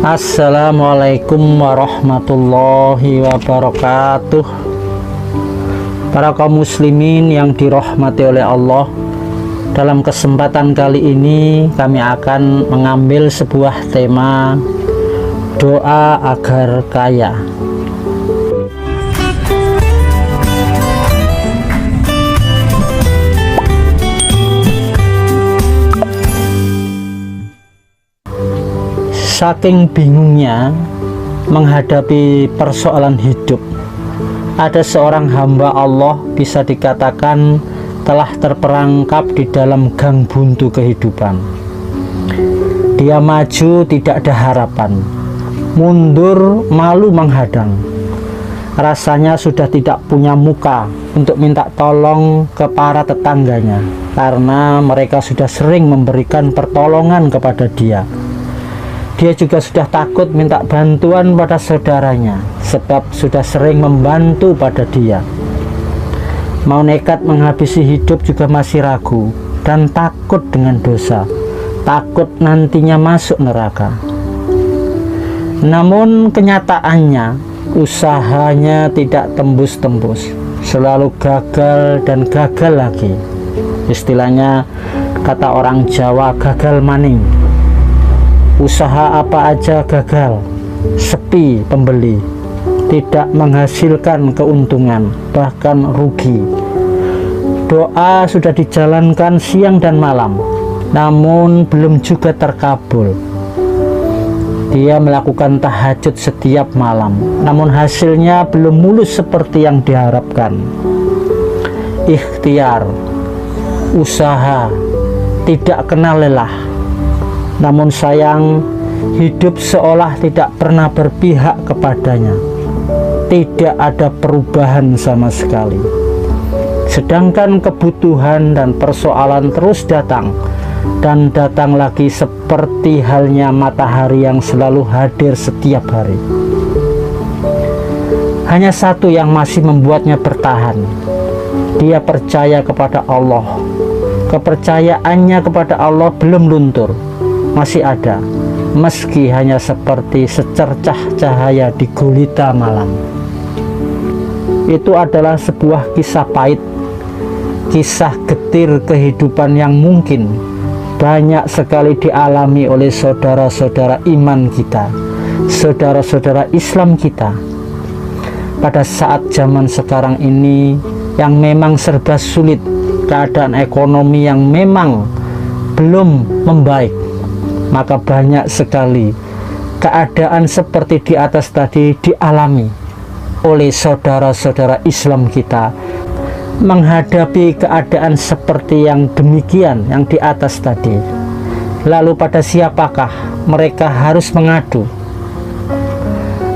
Assalamualaikum warahmatullahi wabarakatuh. Para kaum muslimin yang dirahmati oleh Allah, dalam kesempatan kali ini kami akan mengambil sebuah tema doa agar kaya. Saking bingungnya menghadapi persoalan hidup, ada seorang hamba Allah bisa dikatakan telah terperangkap di dalam gang buntu kehidupan. Dia maju tidak ada harapan, mundur malu menghadang. Rasanya sudah tidak punya muka untuk minta tolong ke para tetangganya, karena mereka sudah sering memberikan pertolongan kepada dia. Dia juga sudah takut minta bantuan pada saudaranya, sebab sudah sering membantu pada dia. Mau nekat menghabisi hidup juga masih ragu dan takut dengan dosa, takut nantinya masuk neraka. Namun kenyataannya, usahanya tidak tembus-tembus, selalu gagal dan gagal lagi. Istilahnya, kata orang Jawa, gagal maning. Usaha apa aja gagal, sepi pembeli, tidak menghasilkan keuntungan, bahkan rugi. Doa sudah dijalankan siang dan malam, namun belum juga terkabul. Dia melakukan tahajud setiap malam, namun hasilnya belum mulus seperti yang diharapkan. Ikhtiar, usaha, tidak kenal lelah. Namun sayang, hidup seolah tidak pernah berpihak kepadanya. Tidak ada perubahan sama sekali. Sedangkan kebutuhan dan persoalan terus datang dan datang lagi, seperti halnya matahari yang selalu hadir setiap hari. Hanya satu yang masih membuatnya bertahan. Dia percaya kepada Allah. Kepercayaannya kepada Allah belum luntur, masih ada, meski hanya seperti secercah cahaya di gulita malam. Itu adalah sebuah kisah pahit, kisah getir kehidupan yang mungkin banyak sekali dialami oleh saudara-saudara iman kita, saudara-saudara Islam kita. Pada saat zaman sekarang ini yang memang serba sulit, keadaan ekonomi yang memang belum membaik, maka banyak sekali keadaan seperti di atas tadi dialami oleh saudara-saudara Islam kita. Menghadapi keadaan seperti yang demikian, yang di atas tadi, lalu pada siapakah mereka harus mengadu?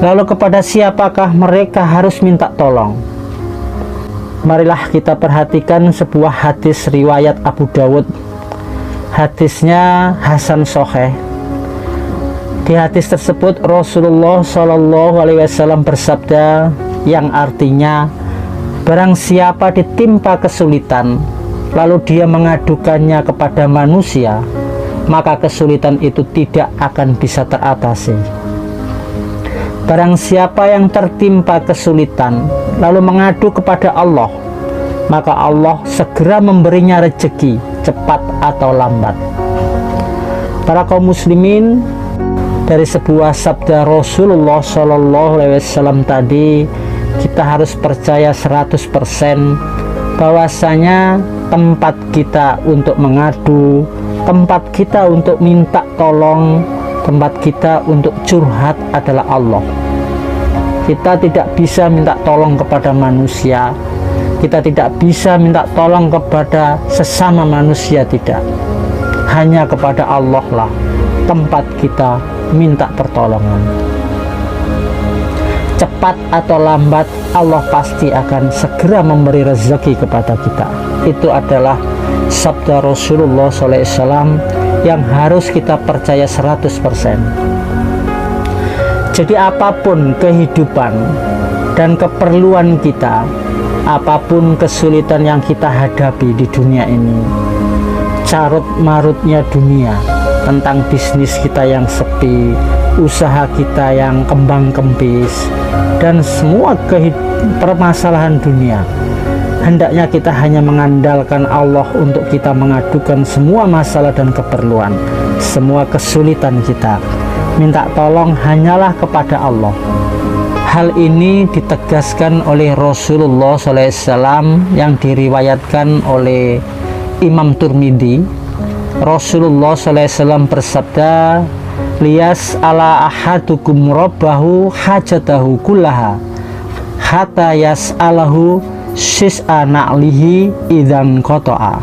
Lalu kepada siapakah mereka harus minta tolong? Marilah kita perhatikan sebuah hadis riwayat Abu Dawud. Hadisnya Hasan Sahih. Di hadis tersebut Rasulullah SAW bersabda, yang artinya, barang siapa ditimpa kesulitan lalu dia mengadukannya kepada manusia, maka kesulitan itu tidak akan bisa teratasi. Barang siapa yang tertimpa kesulitan lalu mengadu kepada Allah, maka Allah segera memberinya rezeki, cepat atau lambat. Para kaum muslimin, dari sebuah sabda Rasulullah SAW tadi, kita harus percaya 100% bahwasanya tempat kita untuk mengadu, tempat kita untuk minta tolong, tempat kita untuk curhat adalah Allah. Kita tidak bisa minta tolong kepada manusia, kita tidak bisa minta tolong kepada sesama manusia, tidak. Hanya kepada Allah lah tempat kita minta pertolongan. Cepat atau lambat, Allah pasti akan segera memberi rezeki kepada kita. Itu adalah sabda Rasulullah SAW yang harus kita percaya 100%. Jadi apapun kehidupan dan keperluan kita, apapun kesulitan yang kita hadapi di dunia ini, carut marutnya dunia, tentang bisnis kita yang sepi, usaha kita yang kembang kempis, dan semua permasalahan dunia. Hendaknya kita hanya mengandalkan Allah untuk kita mengadukan semua masalah dan keperluan, semua kesulitan kita. Minta tolong hanyalah kepada Allah. Hal ini ditegaskan oleh Rasulullah SAW yang diriwayatkan oleh Imam Tirmidzi. Rasulullah SAW bersabda, "Liyas ala ahadukum rabbahu hajatahu kullaha hatta yas'alahu sis'a na'lihi idzan qata'a."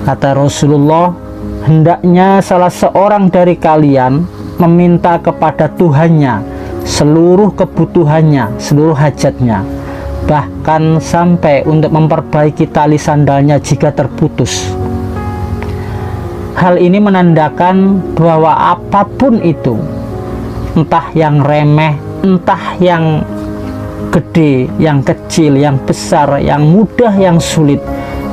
Kata Rasulullah, hendaknya salah seorang dari kalian meminta kepada Tuhannya seluruh kebutuhannya, seluruh hajatnya, bahkan sampai untuk memperbaiki tali sandalnya jika terputus. Hal ini menandakan bahwa apapun itu, entah yang remeh, entah yang gede, yang kecil, yang besar, yang mudah, yang sulit,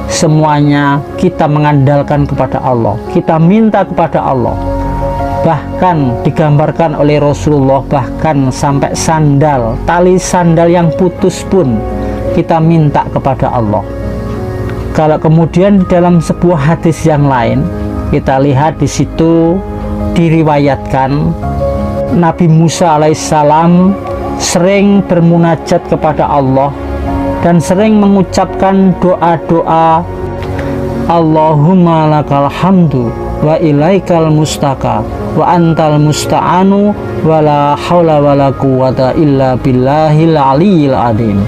semuanya kita mengandalkan kepada Allah, kita minta kepada Allah. Bahkan digambarkan oleh Rasulullah, bahkan sampai sandal, tali sandal yang putus pun kita minta kepada Allah. Kalau kemudian di dalam sebuah hadis yang lain kita lihat di situ diriwayatkan Nabi Musa alaihissalam sering bermunajat kepada Allah dan sering mengucapkan doa-doa, Allahumma lakal hamdu wa ilaikal mustaka wa antal musta'anu wa la hawla wa la quwata illa billahil aliyil adim.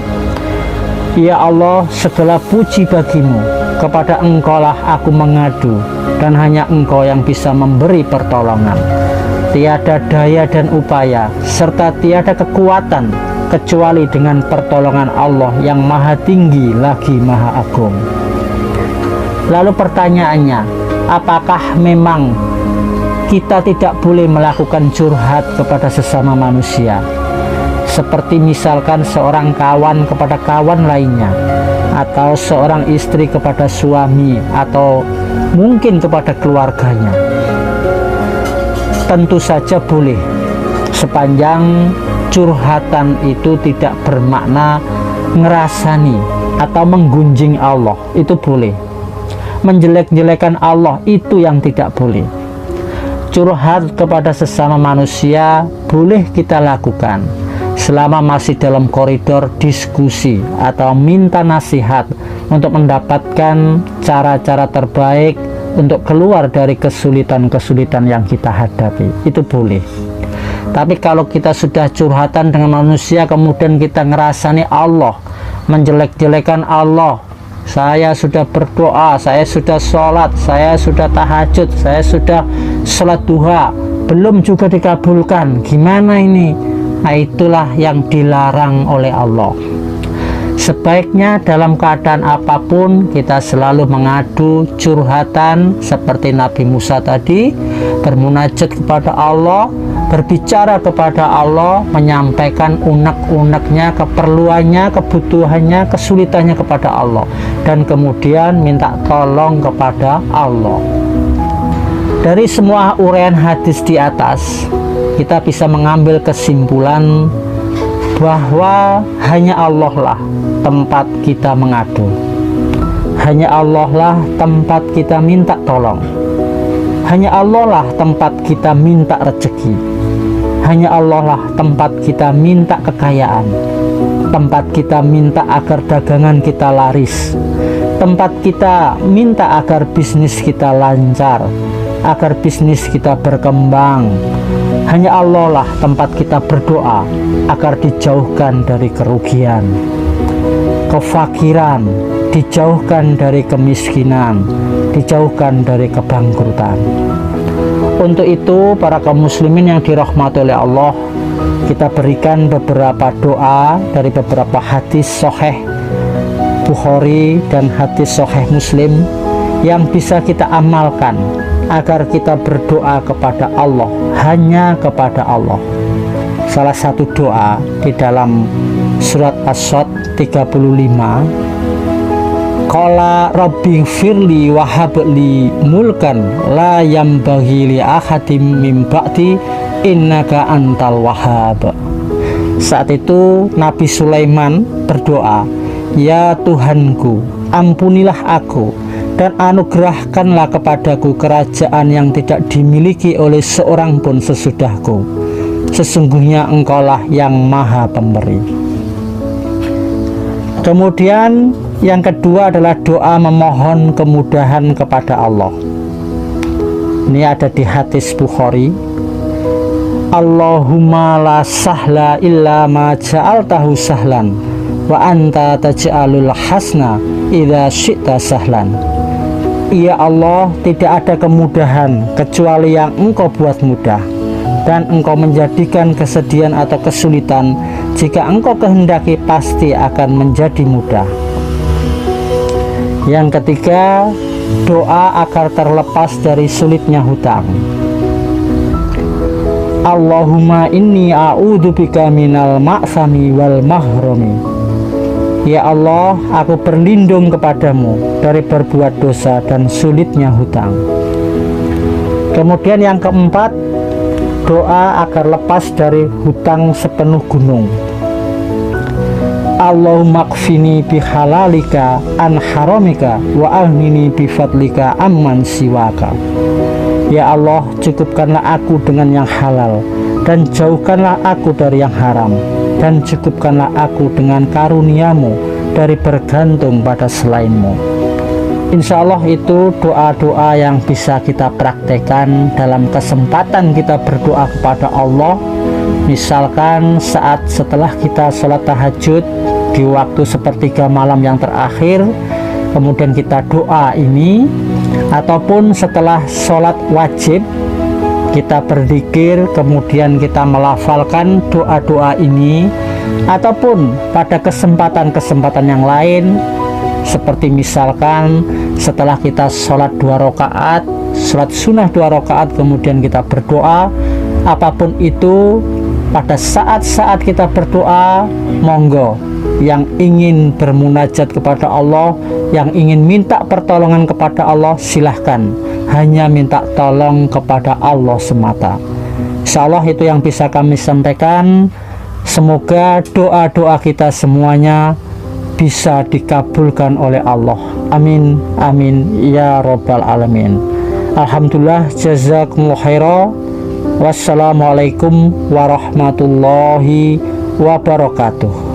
Ya Allah, segala puji bagimu, kepada engkaulah aku mengadu, dan hanya engkau yang bisa memberi pertolongan. Tiada daya dan upaya serta tiada kekuatan kecuali dengan pertolongan Allah yang maha tinggi lagi maha agung. Lalu pertanyaannya, apakah memang kita tidak boleh melakukan curhat kepada sesama manusia? Seperti misalkan seorang kawan kepada kawan lainnya, atau seorang istri kepada suami, atau mungkin kepada keluarganya. Tentu saja boleh, sepanjang curhatan itu tidak bermakna ngerasani atau menggunjing Allah, itu boleh. Menjelek-jelekan Allah, itu yang tidak boleh. Curhat kepada sesama manusia boleh kita lakukan selama masih dalam koridor diskusi atau minta nasihat untuk mendapatkan cara-cara terbaik untuk keluar dari kesulitan-kesulitan yang kita hadapi, itu boleh. Tapi kalau kita sudah curhatan dengan manusia kemudian kita ngerasani Allah, menjelek-jelekan Allah, saya sudah berdoa, saya sudah sholat, saya sudah tahajud, saya sudah sholat duha, belum juga dikabulkan, gimana ini? Nah, itulah yang dilarang oleh Allah. Sebaiknya dalam keadaan apapun kita selalu mengadu curhatan seperti Nabi Musa tadi, bermunajat kepada Allah, berbicara kepada Allah, menyampaikan unek-uneknya, keperluannya, kebutuhannya, kesulitannya kepada Allah, dan kemudian minta tolong kepada Allah. Dari semua uraian hadis di atas, kita bisa mengambil kesimpulan bahwa hanya Allah lah tempat kita mengadu, hanya Allah lah tempat kita minta tolong, hanya Allah lah tempat kita minta rezeki, hanya Allah lah tempat kita minta kekayaan, tempat kita minta agar dagangan kita laris, tempat kita minta agar bisnis kita lancar, agar bisnis kita berkembang. Hanya Allah lah tempat kita berdoa agar dijauhkan dari kerugian, kefakiran, dijauhkan dari kemiskinan, dijauhkan dari kebangkrutan. Untuk itu, para kaum muslimin yang dirahmati oleh Allah, kita berikan beberapa doa dari beberapa hadis sahih Bukhari dan hadis sahih Muslim yang bisa kita amalkan agar kita berdoa kepada Allah, hanya kepada Allah. Salah satu doa di dalam surat As-Sad 35, Qala rabbi firli wahabli mulkan la yambaghi li ahadim min ba'di innaka antal wahhab. Saat itu Nabi Sulaiman berdoa, ya Tuhanku, ampunilah aku dan anugerahkanlah kepadaku kerajaan yang tidak dimiliki oleh seorang pun sesudahku. Sesungguhnya engkaulah yang maha pemberi. Kemudian yang kedua adalah doa memohon kemudahan kepada Allah. Ini ada di hadis Bukhari. Allahumma la sahla illa ma ja'altahu sahlan wa anta taj'alul hasna idza syi'ta sahlan. Ya Allah, tidak ada kemudahan kecuali yang engkau buat mudah, dan engkau menjadikan kesedihan atau kesulitan jika engkau kehendaki pasti akan menjadi mudah. Yang ketiga, doa agar terlepas dari sulitnya hutang. Allahumma inni a'udzubika minal ma'sami wal mahrami. Ya Allah, aku berlindung kepadamu dari berbuat dosa dan sulitnya hutang. Kemudian yang keempat, doa agar lepas dari hutang sepenuh gunung. Allahumma qfini bihalalika an haramika wa aghnini bifadlika amman siwaka. Ya Allah, cukupkanlah aku dengan yang halal dan jauhkanlah aku dari yang haram, dan cukupkanlah aku dengan karuniamu dari bergantung pada selainmu. Insya Allah itu doa-doa yang bisa kita praktekkan dalam kesempatan kita berdoa kepada Allah. Misalkan saat setelah kita sholat tahajud di waktu sepertiga malam yang terakhir, kemudian kita doa ini, ataupun setelah sholat wajib kita berzikir kemudian kita melafalkan doa-doa ini, ataupun pada kesempatan-kesempatan yang lain seperti misalkan setelah kita sholat 2 rakaat, sholat sunnah 2 rakaat, kemudian kita berdoa. Apapun itu, pada saat-saat kita berdoa, monggo yang ingin bermunajat kepada Allah, yang ingin minta pertolongan kepada Allah, silahkan, hanya minta tolong kepada Allah semata. Insya Allah itu yang bisa kami sampaikan. Semoga doa-doa kita semuanya bisa dikabulkan oleh Allah. Amin, amin, ya Rabbal Alamin. Alhamdulillah, jazakumullah khairan. Wassalamualaikum warahmatullahi wabarakatuh.